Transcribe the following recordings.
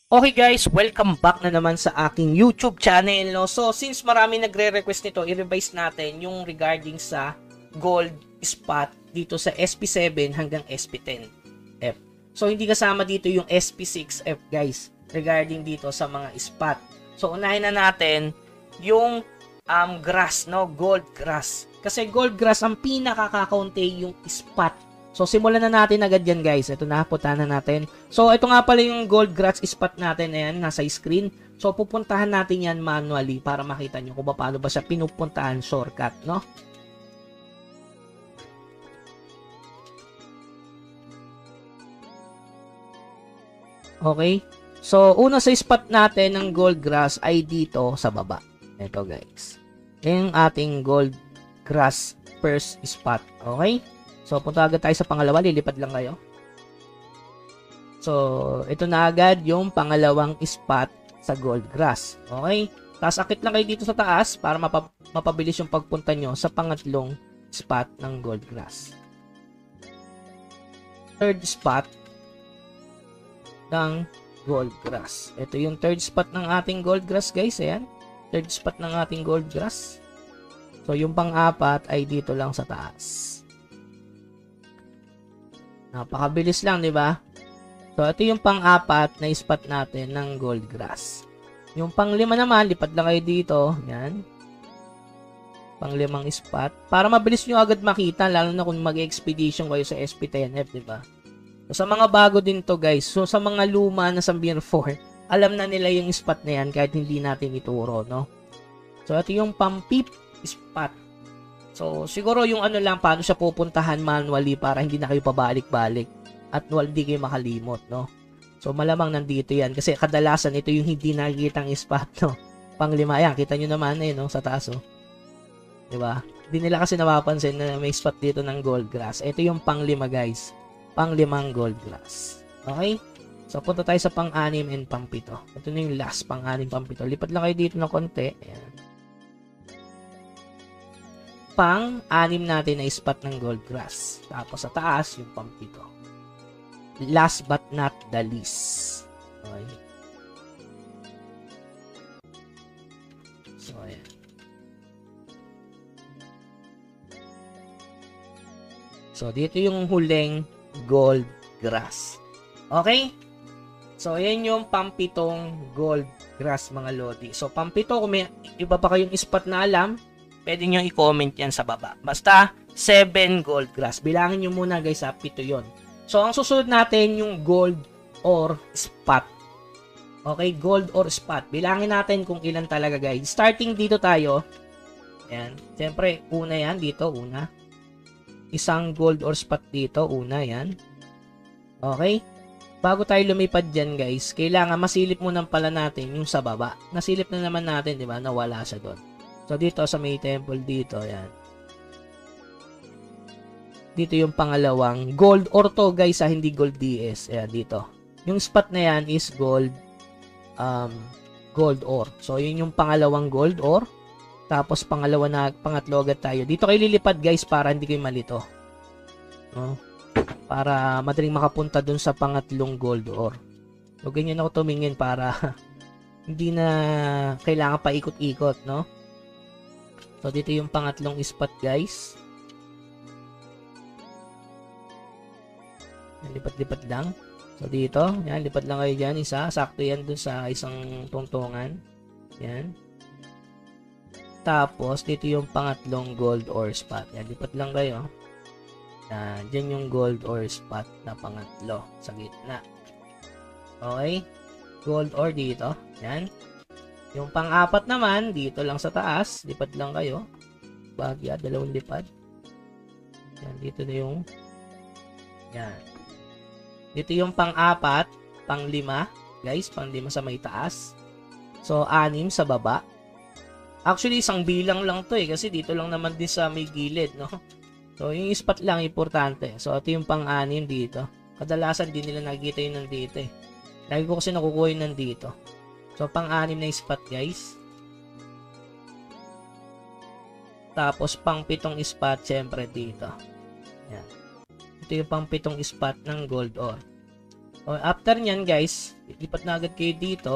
Okay guys, welcome back na naman sa aking YouTube channel, no? So, since marami nagre-request nito, i-revise natin yung regarding sa gold spot dito sa SP7 hanggang SP10F. So, hindi kasama dito yung SP6F guys, regarding dito sa mga spot. So, unahin na natin yung grass, no? Gold grass. Kasi gold grass ang pinakakakaunti yung spot. So, simulan na natin agad yan, guys. Ito na, puntahan na natin. So, ito nga pala yung gold grass spot natin. Ayan, nasa screen. So, pupuntahan natin yan manually para makita nyo kung paano ba siya pinupuntahan shortcut, no? Okay. So, una sa spot natin ng gold grass ay dito sa baba. Ito, guys. Yung ating gold grass first spot. Okay? So, punta agad tayo sa pangalawa. Lilipad lang kayo. So, ito na agad yung pangalawang spot sa gold grass. Okay? Tapos, akit lang kayo dito sa taas para mapabilis yung pagpunta nyo sa pangatlong spot ng gold grass. Third spot ng gold grass. Ito yung third spot ng ating gold grass, guys. Ayan. Third spot ng ating gold grass. So, yung pang-apat ay dito lang sa taas. Napakabilis lang, di ba? So, ito yung pang-apat na spot natin ng gold grass. Yung pang-lima naman, lipad lang kayo dito. Yan. Pang-limang spot. Para mabilis nyo agad makita, lalo na kung mag-expedition kayo sa SP10F, di ba? So, sa mga bago din to guys. So, sa mga luma na sa Mir 4, alam na nila yung spot na yan kahit hindi natin ituro, no? So, ito yung pang-fifth spot. So, siguro yung ano lang, paano siya pupuntahan manually para hindi na kayo pabalik-balik at hindi kayo makalimot, no? So, malamang nandito yan kasi kadalasan ito yung hindi nakikitang spot, no? Pang-lima, yan, kita nyo naman, no? Sa taas, oh. Diba? Hindi nila kasi napapansin na may spot dito ng gold grass. Ito yung pang-lima, guys. Pang-limang gold grass. Okay? So, punta tayo sa pang-anim and pang-pito. Ito na yung last, pang-anim, pang-pito. Lipad lang kayo dito ng konti. Ayan. Pang-anim natin na spot ng gold grass. Tapos sa taas, yung pang-pito. Last but not the least. Okay. So, ayan. So, dito yung huling gold grass. Okay? So, ayan yung pampitong gold grass, mga lodi. So, pampito, kung may iba pa kayong spot na alam, pwede nyo i-comment yan sa baba. Basta, 7 gold grass. Bilangin nyo muna, guys, ha? 7 yon. So, ang susunod natin yung gold or spot. Okay, gold or spot. Bilangin natin kung ilan talaga, guys. Starting dito tayo. Ayan. Siyempre, una yan. Dito, una. Isang gold or spot dito. Una, yan. Okay. Bago tayo lumipad dyan, guys, kailangan masilip muna pala natin yung sa baba. Nasilip na naman natin, di ba? Nawala siya doon. So, dito sa may temple dito, yan. Dito yung pangalawang gold or to, guys, hindi gold DS. Ayan, dito. Yung spot na yan is gold ore. So, yun yung pangalawang gold ore. Tapos, pangatlo agad tayo. Dito kayo lilipad, guys, para hindi kayo malito. No? Para madaling makapunta dun sa pangatlong gold ore. So, ganyan ako tumingin para hindi na kailangan pa ikot-ikot, no? So, dito yung pangatlong spot, guys. Lipat-lipat lang. So, dito. Yan, lipat lang kayo dyan. Isa. Sakto yan dun sa isang tungtungan. Yan. Tapos, dito yung pangatlong gold ore spot. Yan, lipat lang kayo. Yan, dyan yung gold ore spot na pangatlo sa gitna. Okay. Gold ore dito. Yan. Yung pang-apat naman, dito lang sa taas. Lipad lang kayo. Bagya, dalawang lipad. Yan, dito na yung yan. Dito yung pang-apat, pang-lima. Guys, pang-lima sa may taas. So, 6 sa baba. Actually, isang bilang lang to kasi dito lang naman din sa may gilid, no? So, yung spot lang, importante. So, ito yung pang-6 dito. Kadalasan, din nila nakikita yung nandito Lagi ko kasi nakukuha yung nandito. So, pang-6 na spot, guys. Tapos, pang-7 spot, syempre, dito. Yan. Ito yung pang-7 spot ng gold ore. O, after nyan guys, lipat na agad kayo dito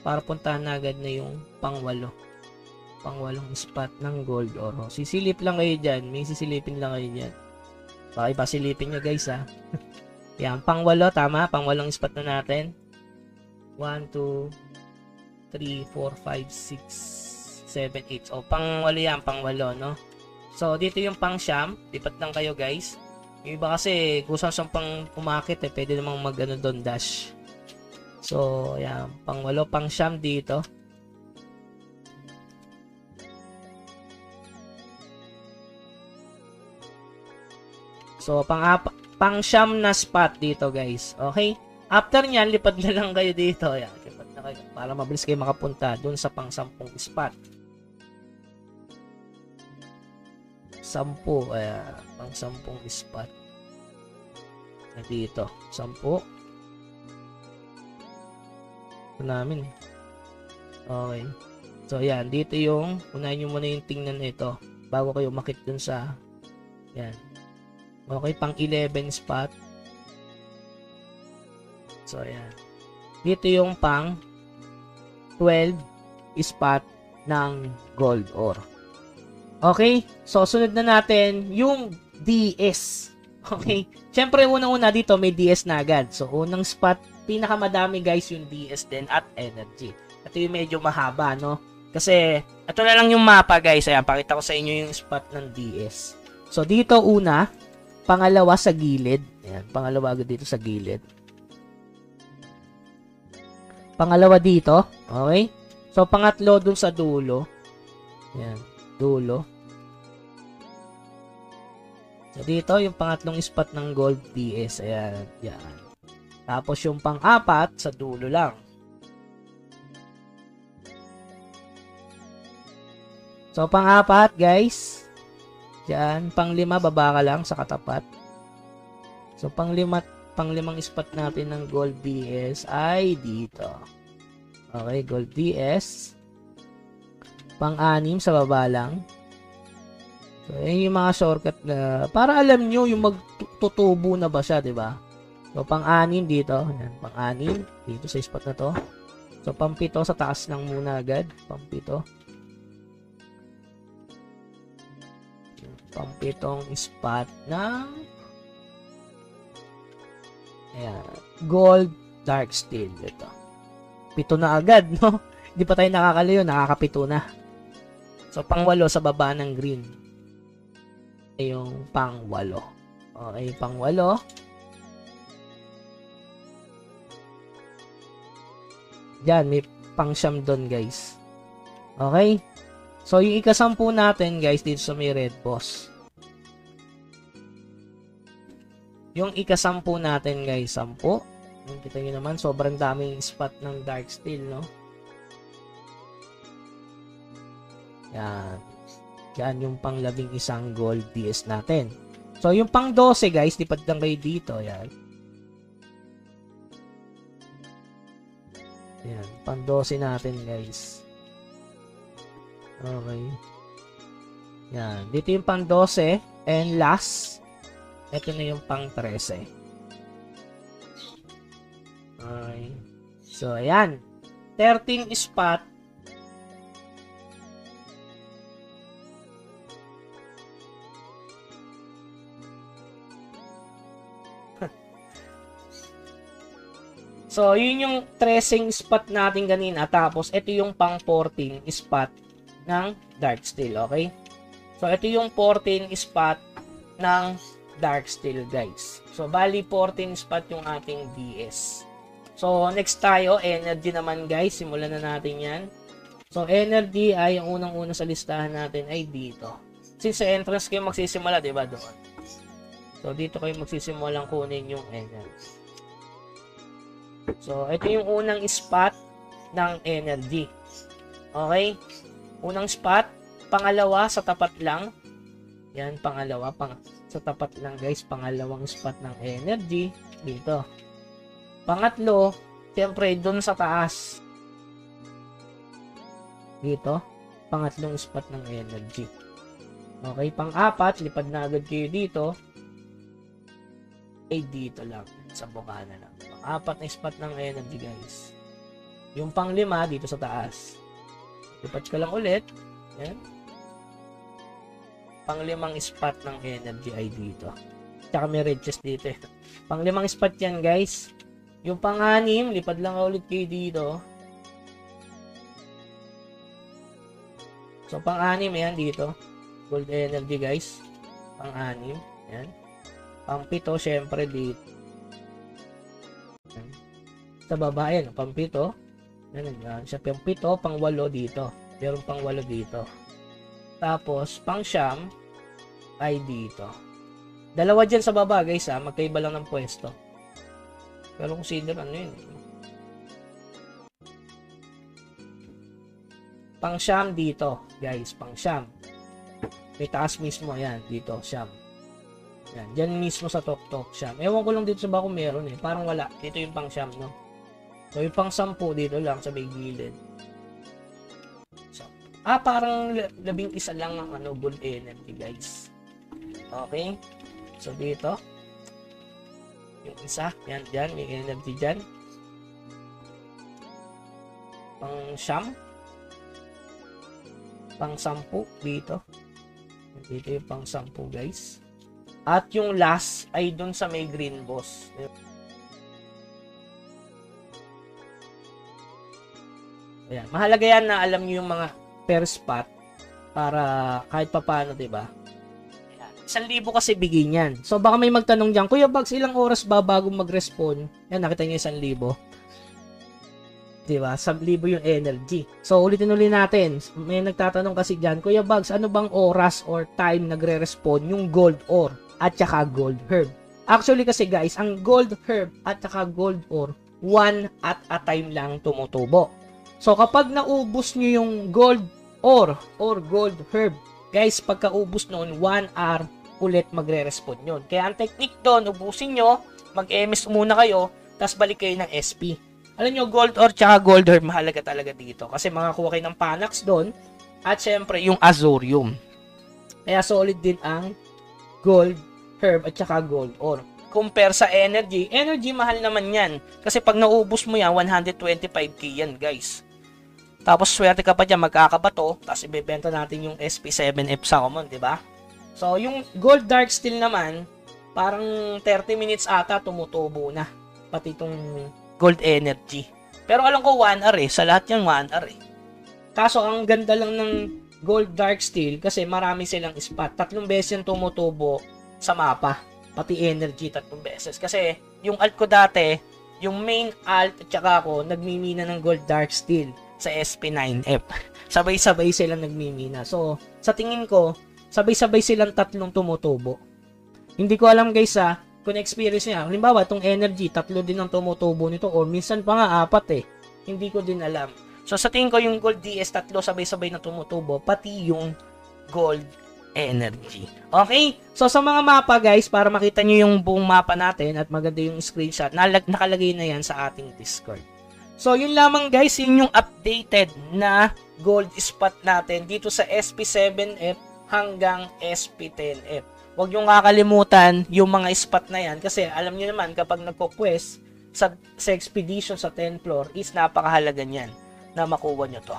para puntahan na agad na yung pangwalong spot ng gold ore. Sisilip lang kayo dyan. May sisilipin lang kayo dyan. Baka ipasilipin nyo guys ha. Yan, pangwalo, tama. Pangwalong spot na natin. 1, 2, 3, 4, 5, 6, 7, 8. O, pangwalo yan, pangwalo, no? So, dito yung pang siyam. Lipat lang kayo guys. Yung iba kasi, kusang siyang pang umakit eh. Pwede namang mag-ano doon, dash. So, yan. Pangwalo, pang siyam dito. So, pang siyam na spot dito, guys. Okay? After nyan, lipad na lang kayo dito. Yan. Lipad na kayo. Para mabilis kayo makapunta dun sa pang 10 spot. 10. Ayan. Pang 10 spot. Na dito. 10. Ito namin. Okay. So, yan. Dito yung, unahin nyo muna yung tingnan ito. Bago kayo umakit dun sa, yan. Okay, pang 11 spot. So, ayan. Dito yung pang 12 spot ng gold ore. Okay? So, sunod na natin yung DS. Okay? Siyempre, unang-una dito may DS na agad. So, unang spot, pinakamadami guys yung DS din at energy. Ito yung medyo mahaba, no? Kasi, ito na lang yung mapa guys. Ayan, pakita ko sa inyo yung spot ng DS. So, dito una, pangalawa sa gilid. Ayan, pangalawa agad dito sa gilid. Pangalawa dito. Okay? So, pangatlo dun sa dulo. Ayan, dulo. So, dito yung pangatlong spot ng gold DS. Ayan, yan. Tapos yung pang-apat sa dulo lang. So, pang-apat, guys. Diyan, pang-lima, baba ka lang sa katapat. So, pang-limang spot natin ng gold DS ay dito. Okay, gold DS. Pang-anim sa baba lang. So, yun yung mga shortcut na para alam nyo yung magtutubo na ba siya, di ba? So, pang-anim dito. Ayan, pang-anim dito sa spot na to. So, pang-pito sa taas lang muna agad. Pang-pito. Pang-pitong spot ng ayan, gold dark steel. Ito. Pito na agad, no? Hindi pa tayo nakakalayo, nakakapito na. So, pang-walo sa baba ng green. Yung pang-walo. Okay, pang-walo. Diyan, may pang-siyam doon, guys. Okay? So, yung ika-10 natin, guys, dito sa may red boss. Yung ika-10 natin, guys, 10. Kita nyo naman, sobrang daming spot ng dark steel, no? Yan. Yan yung pang-11 gold DS natin. So, yung pang-12, guys, lipad lang kayo dito. Yan. Yan. Pang-12 natin, guys. Okay. Yan. Dito yung pang-12. And last, ito na yung pang-13. Okay. So, ayan. 13 spot. So, yun yung 13 spot natin kanina. Tapos, ito yung pang-14 spot ng dark steel. Okay? So, ito yung 14 spot ng dark steel, guys. So, bali 14 spot yung ating DS. So, next tayo, energy naman, guys. Simulan na natin yan. So, energy ay yung unang-una sa listahan natin ay dito. Since sa entrance kayo magsisimula, diba, doon? So, dito kayo magsisimulang kunin yung energy. So, ito yung unang spot ng energy. Okay? Unang spot. Pangalawa, sa tapat lang. Yan, pangalawa. Sa tapat lang, guys. Pangalawang spot ng energy. Dito. Pangatlo, siyempre, dun sa taas. Dito. Pangatlong spot ng energy. Okay? Pang-apat, lipad na agad kayo dito. Ay, dito lang. Sa bukana lang. 4 na spot ng energy, guys. Yung pang-5 dito sa taas. Lipat ka lang ulit. Yan. Pang-5 spot ng energy ay dito. Tsaka may red chest dito eh. Pang-5 spot yan, guys. Yung pang-6, lipad lang ulit kayo dito. So, pang-6, yan dito. Gold energy, guys. Pang-6. Yan. Pang-7, syempre dito. Yan. Sa baba, yan. Pang-7. Yan. Siya pang-7, pang-8 dito. Meron pang-8 dito. Tapos, pang-9 ay dito. Dalawa dyan sa baba, guys, ha. Magkaiba lang ng pwesto. Pero consider ano yun. Pang-9 dito, guys. Pang-9. May taas mismo, yan. Dito, 9. Yan. Dyan mismo sa tok-tok, 9. Ewan ko lang dito sa bako meron eh. Parang wala. Dito yung pang-9, no? So, yung pang-10 dito lang sa may gilid. So, parang 11 lang ang gold energy, guys. Okay? So, dito. Yung isa. Yan, dyan. May energy dyan. Pang-9. Pang-10 dito. Dito yung pang-10, guys. At yung last ay dun sa may green boss. Ayan. Mahalaga yan na alam nyo yung mga per spot para kahit papaano, diba? 1,000 kasi bigay niyan. So, baka may magtanong dyan, Kuya Bags, ilang oras ba bago mag-respawn? Yan, nakita nyo 1,000. Diba? 1,000 yung energy. So, ulitin natin. May nagtatanong kasi dyan, Kuya Bags, ano bang oras or time nagre-respawn yung gold ore at saka gold herb? Actually kasi guys, ang gold herb at saka gold ore, one at a time lang tumutubo. So, kapag naubos nyo yung gold ore or gold herb, guys, pagkaubos noon, 1 hour ulit magre-respawn yun. Kaya ang technique doon, ubusin nyo, mag-MS muna kayo, tapos balik kayo ng SP. Alam nyo, gold ore tsaka gold herb, mahalaga talaga dito. Kasi makakuha kayo ng Panax doon, at syempre, yung Azurium. Kaya solid din ang gold herb at saka gold ore. Compare sa energy, mahal naman yan. Kasi pag naubos mo yan, 125k yan, guys. Tapos swerte ka pa dyan, magkakabato, tapos ibebenta natin yung SP7F sa common, di ba? So, yung gold dark steel naman, parang 30 minutes ata tumutubo na. Pati itong gold energy. Pero alam ko 1 hour eh. Sa lahat yan 1 hour eh. Kaso, ang ganda lang ng gold dark steel kasi marami silang spot. 3 beses yung tumutubo sa mapa. Pati energy 3 beses. Kasi, yung alt ko dati, yung main alt at saka ako, nagmimina ng gold dark steel sa SP9F. Sabay-sabay silang nagmimina. So, sa tingin ko, sabay-sabay silang 3 tumutubo. Hindi ko alam guys kung experience niya. Halimbawa, itong energy, 3 din ang tumutubo nito or minsan pa nga 4 eh. Hindi ko din alam. So, sa tingin ko yung gold DS, 3 sabay-sabay na tumutubo, pati yung gold energy. Okay? So, sa mga mapa guys, para makita nyo yung buong mapa natin at maganda yung screenshot, nakalagay na yan sa ating Discord. So, yun lamang guys, yun yung updated na gold spot natin dito sa SP7F hanggang SP10F. Huwag yung kakalimutan yung mga spot na yan kasi alam niyo naman kapag nagko-quest sa expedition sa 10th floor is napakahalaga niyan na makuha nyo to.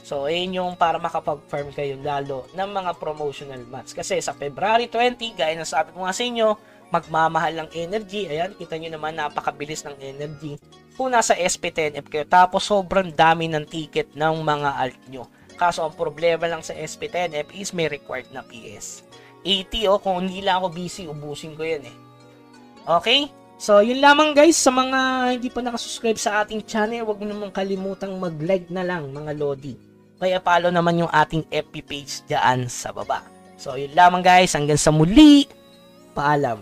So, ayun yung para makapag-farm kayo lalo ng mga promotional mats. Kasi sa February 20, gaya na sabi ko nga sa inyo, magmamahal ng energy. Ayan, kita nyo naman napakabilis ng energy kung nasa SP10F kayo. Tapos sobrang dami ng ticket ng mga alt nyo. Kaso ang problema lang sa SP10F is may required na PS. 80 kung hindi lang ako busy, ubusin ko yan eh. Okay? So, yun lamang guys. Sa mga hindi pa nakasubscribe sa ating channel, huwag mo namang kalimutang mag-like na lang mga Lodi. Kaya follow naman yung ating FB page dyan sa baba. So, yun lamang guys. Hanggang sa muli. Paalam.